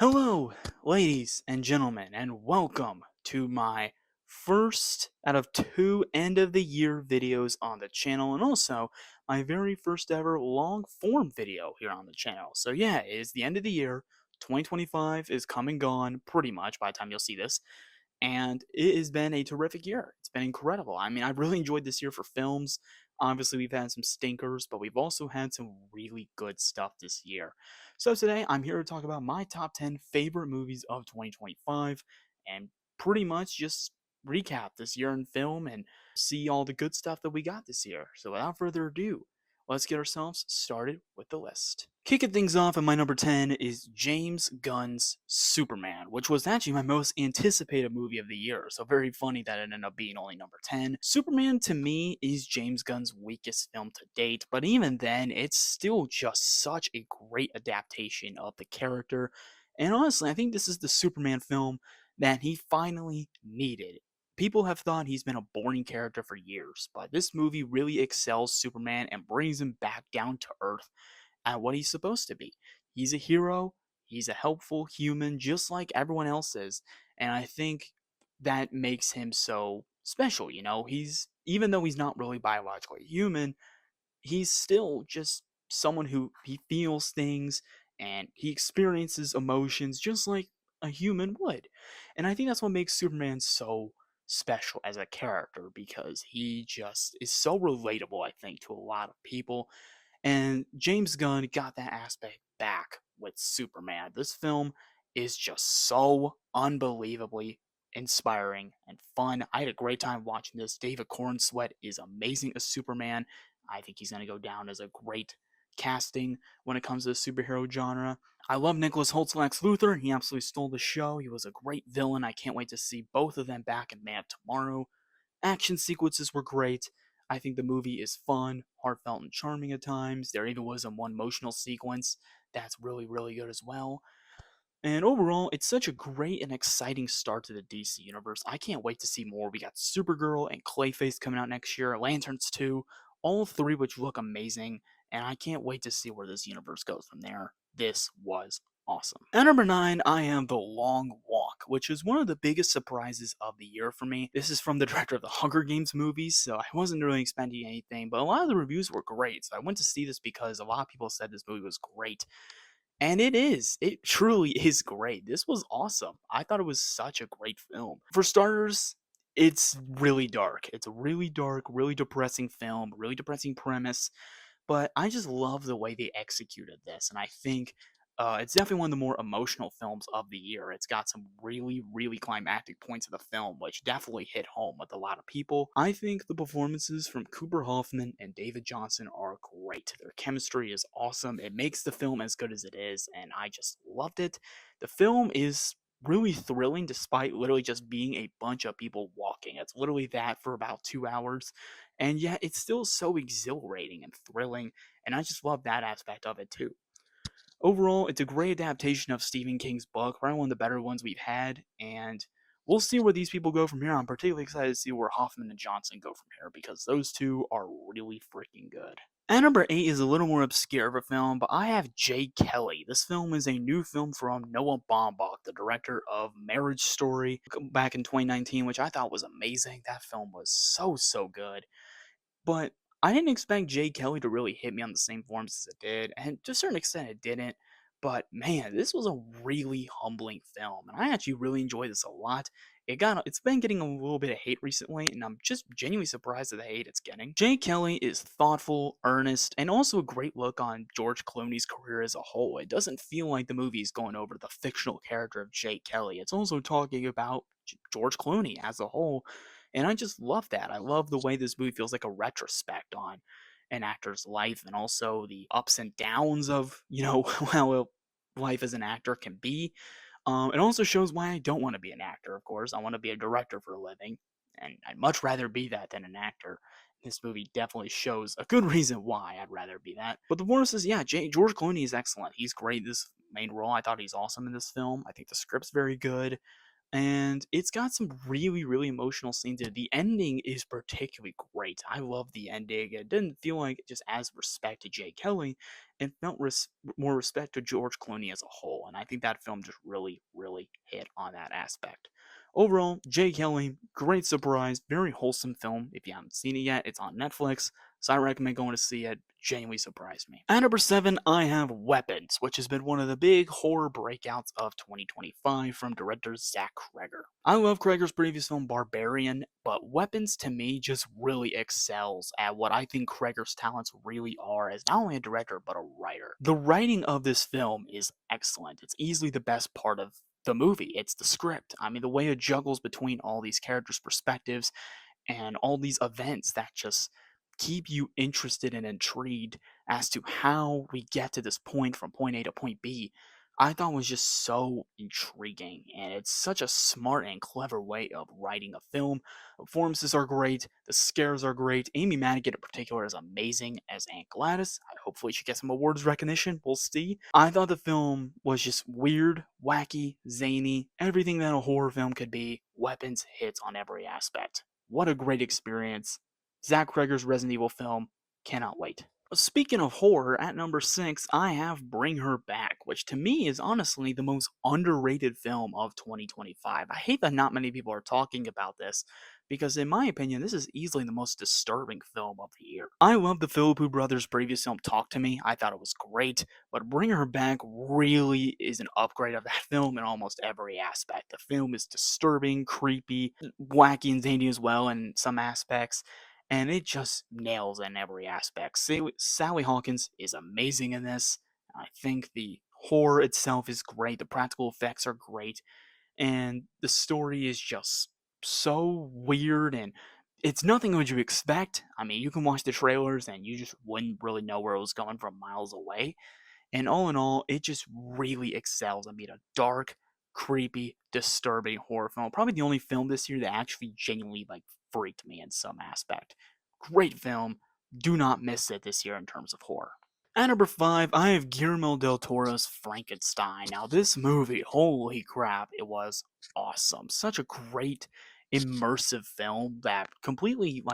Hello, ladies and gentlemen, and welcome to my first out of two end of the year videos on the channel, and also my very first ever long form video here on the channel. So, yeah, it is the end of the year. 2025 is come and gone pretty much by the time you'll see this, and it has been a terrific year. It's been incredible. I mean, I've really enjoyed this year for films. Obviously, we've had some stinkers, but we've also had some really good stuff this year. So today, I'm here to talk about my top 10 favorite movies of 2025 and pretty much just recap this year in film and see all the good stuff that we got this year. So without further ado, let's get ourselves started with the list. Kicking things off at my number 10 is James Gunn's Superman, which was actually my most anticipated movie of the year, so very funny that it ended up being only number 10. Superman, to me, is James Gunn's weakest film to date, but even then, it's still just such a great adaptation of the character, and honestly, I think this is the Superman film that he finally needed. People have thought he's been a boring character for years, but this movie really excels Superman and brings him back down to earth at what he's supposed to be. He's a hero, he's a helpful human just like everyone else is, and I think that makes him so special, you know? He's even though he's not really biologically human, he's still just someone who he feels things and he experiences emotions just like a human would. And I think that's what makes Superman so special as a character because he just is so relatable, I think, to a lot of people. And James Gunn got that aspect back with Superman. This film is just so unbelievably inspiring and fun. I had a great time watching this. David Cornsweet is amazing as Superman. I think he's going to go down as a great casting when it comes to the superhero genre. I love Nicholas Holt's Lex Luthor. He absolutely stole the show. He was a great villain. I can't wait to see both of them back in Man of Tomorrow. Action sequences were great. I think the movie is fun, heartfelt, and charming at times. There even was one emotional sequence that's really, really good as well. And overall, it's such a great and exciting start to the DC universe. I can't wait to see more. We got Supergirl and Clayface coming out next year, Lanterns 2, all three which look amazing, and I can't wait to see where this universe goes from there. This was awesome. At number 9, I am The Long Walk, which is one of the biggest surprises of the year for me. This is from the director of the Hunger Games movies, so I wasn't really expecting anything, but a lot of the reviews were great. So I went to see this because a lot of people said this movie was great. And it is. It truly is great. This was awesome. I thought it was such a great film. For starters, it's really dark. It's a really dark, really depressing film, really depressing premise, but I just love the way they executed this, and I think it's definitely one of the more emotional films of the year. It's got some really, really climactic points of the film, which definitely hit home with a lot of people. I think the performances from Cooper Hoffman and David Johnson are great. Their chemistry is awesome. It makes the film as good as it is, and I just loved it. The film is really thrilling despite literally just being a bunch of people walking. It's literally that for about 2 hours, and yet it's still so exhilarating and thrilling, and I just love that aspect of it too. Overall, it's a great adaptation of Stephen King's book, probably one of the better ones we've had, and we'll see where these people go from here. I'm particularly excited to see where Hoffman and Johnson go from here because those two are really freaking good. At number 8 is a little more obscure of a film, but I have Jay Kelly. This film is a new film from Noah Baumbach, the director of Marriage Story back in 2019, which I thought was amazing. That film was so good. But I didn't expect Jay Kelly to really hit me on the same forms as it did, and to a certain extent it didn't. But man, this was a really humbling film, and I actually really enjoyed this a lot. It's been getting a little bit of hate recently, and I'm just genuinely surprised at the hate it's getting. Jay Kelly is thoughtful, earnest, and also a great look on George Clooney's career as a whole. It doesn't feel like the movie is going over the fictional character of Jay Kelly. It's also talking about George Clooney as a whole, and I just love that. I love the way this movie feels like a retrospect on an actor's life and also the ups and downs of, how life as an actor can be. It also shows why I don't want to be an actor, of course. I want to be a director for a living, and I'd much rather be that than an actor. This movie definitely shows a good reason why I'd rather be that. But the worst is, yeah, George Clooney is excellent. He's great in this main role. I thought he's awesome in this film. I think the script's very good. and it's got some really, really emotional scenes in it. The ending is particularly great. I love the ending. It didn't feel like just as respect to Jay Kelly, it felt more respect to George Clooney as a whole, and I think that film just really, really hit on that aspect. Overall, Jay Kelly, great surprise, very wholesome film. If you haven't seen it yet, it's on Netflix, so I recommend going to see it. Genuinely surprised me. At number 7, I have Weapons, which has been one of the big horror breakouts of 2025 from director Zach Cregger. I love Cregger's previous film Barbarian, but Weapons to me just really excels at what I think Cregger's talents really are as not only a director but a writer. The writing of this film is excellent. It's easily the best part of the movie. It's the script. I mean, the way it juggles between all these characters' perspectives and all these events that just keep you interested and intrigued as to how we get to this point from point A to point B, I thought was just so intriguing. And it's such a smart and clever way of writing a film. The performances are great, the scares are great. Amy Madigan in particular is amazing as Aunt Gladys. Hopefully she gets some awards recognition. We'll see. I thought the film was just weird, wacky, zany, everything that a horror film could be. Weapons hits on every aspect. What a great experience. Zach Cregger's Resident Evil film. Cannot wait. Speaking of horror, at number 6, I have Bring Her Back, which to me is honestly the most underrated film of 2025. I hate that not many people are talking about this, because in my opinion, this is easily the most disturbing film of the year. I love the Philippou brothers' previous film, Talk to Me. I thought it was great, but Bring Her Back really is an upgrade of that film in almost every aspect. The film is disturbing, creepy, wacky and zany as well in some aspects, and it just nails in every aspect. Sally Hawkins is amazing in this. I think the horror itself is great, the practical effects are great, and the story is just so weird, and it's nothing what you expect. I mean, you can watch the trailers and you just wouldn't really know where it was going from miles away. And all in all, it just really excels at being a dark, creepy, disturbing horror film. Probably the only film this year that actually genuinely freaked me in some aspect. Great film. Do not miss it this year in terms of horror. At number 5, I have Guillermo del Toro's Frankenstein. Now, this movie, holy crap, it was awesome. Such a great, immersive film that completely,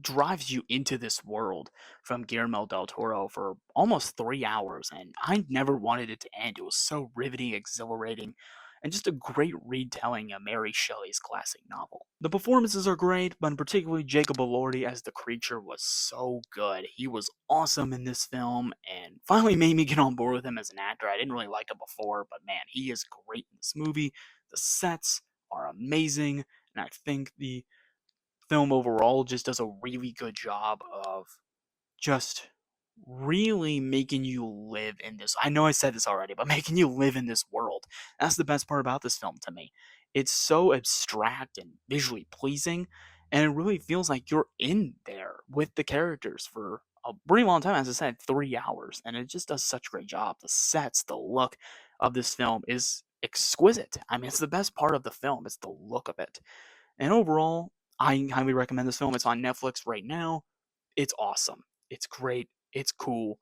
drives you into this world from Guillermo del Toro for almost 3 hours, and I never wanted it to end. It was so riveting, exhilarating, and just a great retelling of Mary Shelley's classic novel. The performances are great, but particularly Jacob Elordi as the creature was so good. He was awesome in this film, and finally made me get on board with him as an actor. I didn't really like him before, but man, he is great in this movie. The sets are amazing, and I think the film overall just does a really good job of just really making you live in this. I know I said this already, but making you live in this world. That's the best part about this film to me. It's so abstract and visually pleasing, and it really feels like you're in there with the characters for a pretty long time. As I said, 3 hours, and it just does such a great job. The sets, the look of this film is exquisite. I mean, it's the best part of the film. It's the look of it. And overall, I highly recommend this film. It's on Netflix right now. It's awesome. It's great. It's cool.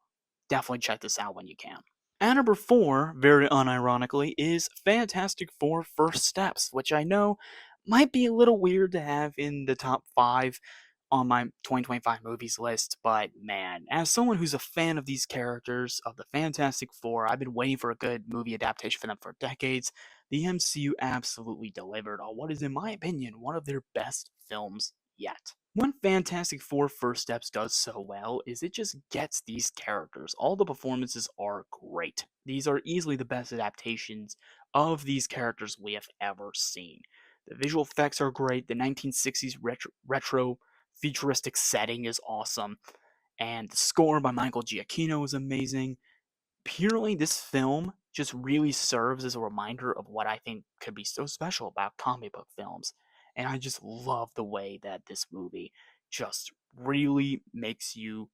Definitely check this out when you can. At number 4, very unironically, is Fantastic Four First Steps, which I know might be a little weird to have in the top 5 on my 2025 movies list, but man, as someone who's a fan of these characters, of the Fantastic Four, I've been waiting for a good movie adaptation for them for decades. The MCU absolutely delivered on what is, in my opinion, one of their best films yet. What Fantastic Four First Steps does so well is it just gets these characters. All the performances are great. These are easily the best adaptations of these characters we have ever seen. The visual effects are great. The 1960s retro futuristic setting is awesome, and the score by Michael Giacchino is amazing. Purely, this film just really serves as a reminder of what I think could be so special about comic book films, and I just love the way that this movie just really makes you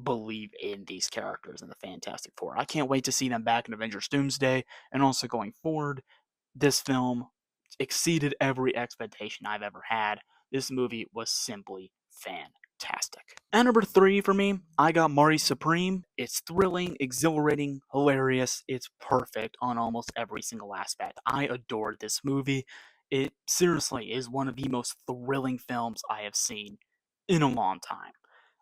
believe in these characters in the Fantastic Four. I can't wait to see them back in Avengers Doomsday, and also going forward, this film exceeded every expectation I've ever had. This movie was simply fantastic. At number 3 for me, I got Marty Supreme. It's thrilling, exhilarating, hilarious. It's perfect on almost every single aspect. I adored this movie. It seriously is one of the most thrilling films I have seen in a long time.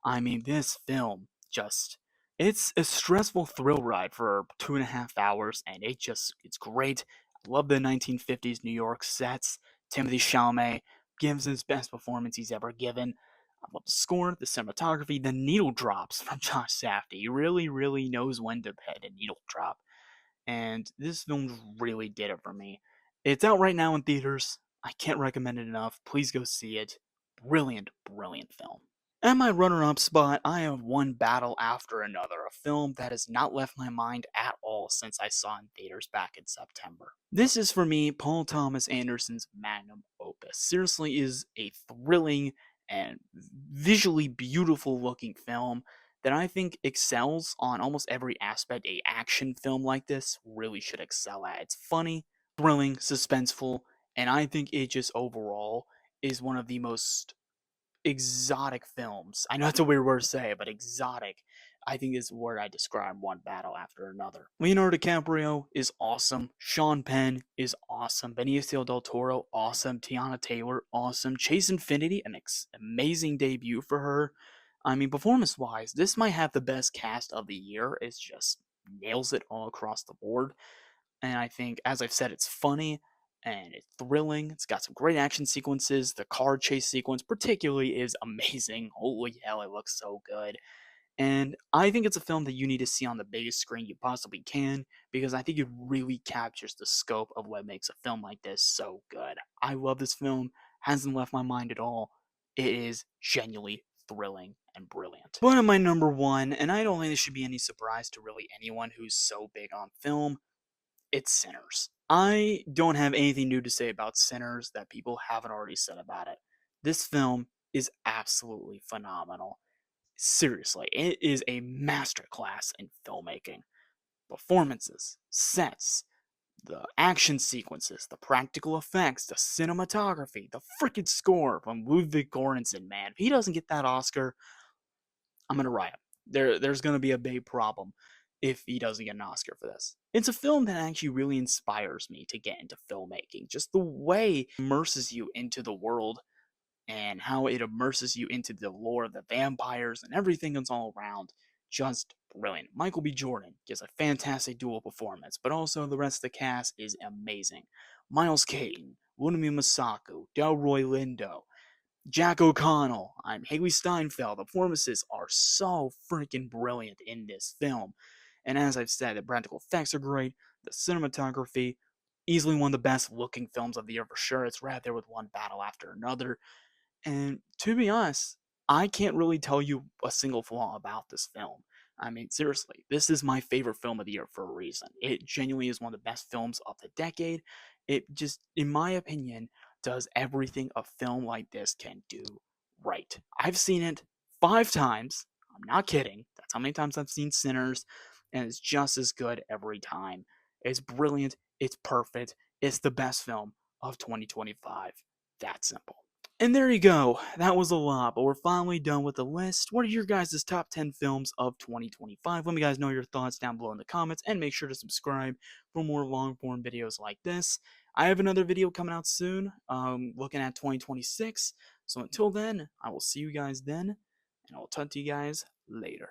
I mean, this film just, it's a stressful thrill ride for 2.5 hours, and it's great. I love the 1950s New York sets. Timothy Chalamet gives his best performance he's ever given. I love the score, the cinematography, the needle drops from Josh Safdie. He really, really knows when to hit a needle drop. And this film really did it for me. It's out right now in theaters. I can't recommend it enough. Please go see it. Brilliant, brilliant film. At my runner-up spot, I have One Battle After Another, a film that has not left my mind at all since I saw it in theaters back in September. This is for me Paul Thomas Anderson's magnum opus. Seriously is a thrilling and visually beautiful looking film that I think excels on almost every aspect a action film like this really should excel at. It's funny, thrilling, suspenseful, and I think it just overall is one of the most exotic films. I know it's a weird word to say, but exotic, I think is the word I describe One Battle After Another. Leonardo DiCaprio is awesome. Sean Penn is awesome. Benicio del Toro, awesome. Tiana Taylor, awesome. Chase Infinity, an amazing debut for her. I mean, performance-wise, this might have the best cast of the year. It's just nails it all across the board. And I think, as I've said, it's funny and it's thrilling. It's got some great action sequences. The car chase sequence, particularly, is amazing. Holy hell, it looks so good. And I think it's a film that you need to see on the biggest screen you possibly can because I think it really captures the scope of what makes a film like this so good. I love this film, hasn't left my mind at all. It is genuinely thrilling and brilliant. But at my number one, and I don't think this should be any surprise to really anyone who's so big on film, it's Sinners. I don't have anything new to say about Sinners that people haven't already said about it. This film is absolutely phenomenal. Seriously, it is a masterclass in filmmaking. Performances, sets, the action sequences, the practical effects, the cinematography, the freaking score from Ludwig Göransson, man. If he doesn't get that Oscar, I'm gonna riot. There's gonna be a big problem if he doesn't get an Oscar for this. It's a film that actually really inspires me to get into filmmaking. Just the way it immerses you into the world and how it immerses you into the lore of the vampires and everything that's all around. Just brilliant. Michael B. Jordan gives a fantastic dual performance, but also the rest of the cast is amazing. Miles Caton, Wunmi Masaku, Delroy Lindo, Jack O'Connell, I'm Haley Steinfeld. The performances are so freaking brilliant in this film. And as I've said, the practical effects are great. The cinematography, easily one of the best looking films of the year for sure. It's right there with One Battle After Another. And to be honest, I can't really tell you a single flaw about this film. I mean, seriously, this is my favorite film of the year for a reason. It genuinely is one of the best films of the decade. It just, in my opinion, does everything a film like this can do right. I've seen it 5 times. I'm not kidding. That's how many times I've seen Sinners, and it's just as good every time. It's brilliant. It's perfect. It's the best film of 2025. That simple. And there you go. That was a lot, but we're finally done with the list. What are your guys' top 10 films of 2025? Let me guys know your thoughts down below in the comments, and make sure to subscribe for more long-form videos like this. I have another video coming out soon, looking at 2026. So until then, I will see you guys then, and I'll talk to you guys later.